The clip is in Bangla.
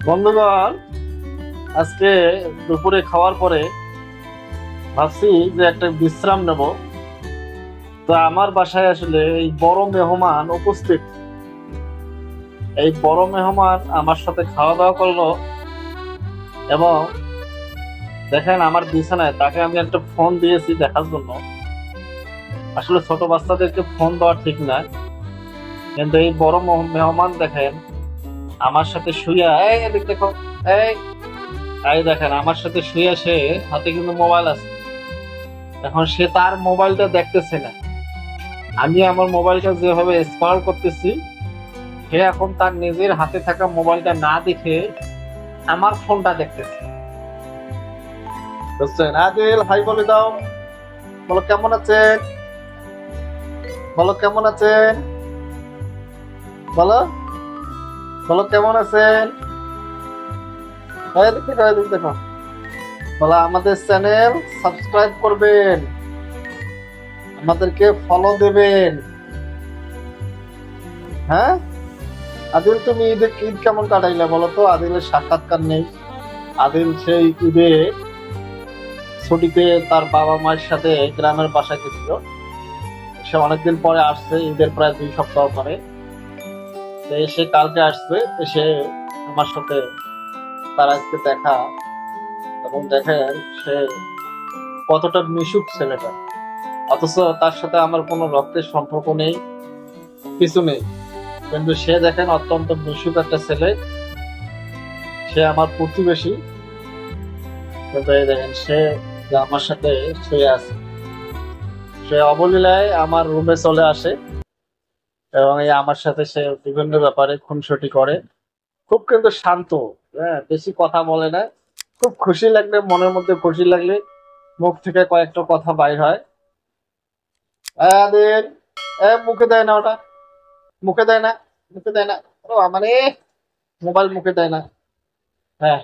বন্ধুগণ, আজকে দুপুরে খাওয়ার পরে ভাবছি যে একটা বিশ্রাম নেব। তো আমার বাসায় আসলে এই বড় মেহমান উপস্থিত। এই বড় মেহমান আমার সাথে খাওয়া দাওয়া করলো এবং দেখেন আমার বিছানায় তাকে আমি একটা ফোন দিয়েছি দেখার জন্য। আসলে ছোট বাচ্চাদেরকে ফোন দেওয়া ঠিক না, কিন্তু এই বড় মেহমান দেখেন আমার সাথে শুয়ে, এই এদিক দেখো, এই এই দেখেন আমার সাথে শুয়ে, সে হাতে কিন্তু মোবাইল আছে। এখন সে তার মোবাইলটা দেখতেছে না, আমি আমার মোবাইলটা যেভাবে স্ক্রল করতেছি, সে এখন তার নিজের হাতে থাকা মোবাইলটা না দেখে আমার ফোনটা দেখতেছে। বুঝছেন? আদিল, হাই বলে দাও। বলো কেমন আছেন, বলো কেমন আছেন, বলো, বলো কেমন আছেন। এদিক দেখো, এদিক দেখো। বলো আমাদের চ্যানেল সাবস্ক্রাইব করবেন, আমাদেরকে ফলো দেবেন। হ্যাঁ আদিল, তুমি ঈদ কেমন কাটাইলে বলো তো? আদিলের সাক্ষাৎকার নেই। আদিল সেই ঈদে ছুটিতে তার বাবা মায়ের সাথে গ্রামের বাসায় গেছিল। সে অনেকদিন পরে আসছে, ঈদের প্রায় 2 সপ্তাহ পরে। তো এসে কালকে আসছে, এসে আমার সাথে তার আজকে দেখা। এবং দেখেন সে কতটা মিশুক ছেলেটা, অথচ তার সাথে আমার কোনো রক্তের সম্পর্ক নেই, কিছু নেই, কিন্তু সে দেখেন অত্যন্ত মিশুক একটা ছেলে। সে আমার প্রতিবেশী, কিন্তু এই দেখেন সে যে আমার সাথে শুয়ে আছে। সে অবলীলায় আমার রুমে চলে আসে এবং এই আমার সাথে সে বিভিন্ন ব্যাপারে খুনসুটি করে। খুব কিন্তু শান্ত, হ্যাঁ, বেশি কথা বলে না। খুব খুশি লাগলে, মনের মধ্যে খুশি লাগলে মুখ থেকে কয়েকটা কথা বাইর হয়। আদের মুখে দেয় না ওটা, মুখে দেয় না, মুখে দেয় না। ও আমার মোবাইল মুখে দেয় না। হ্যাঁ,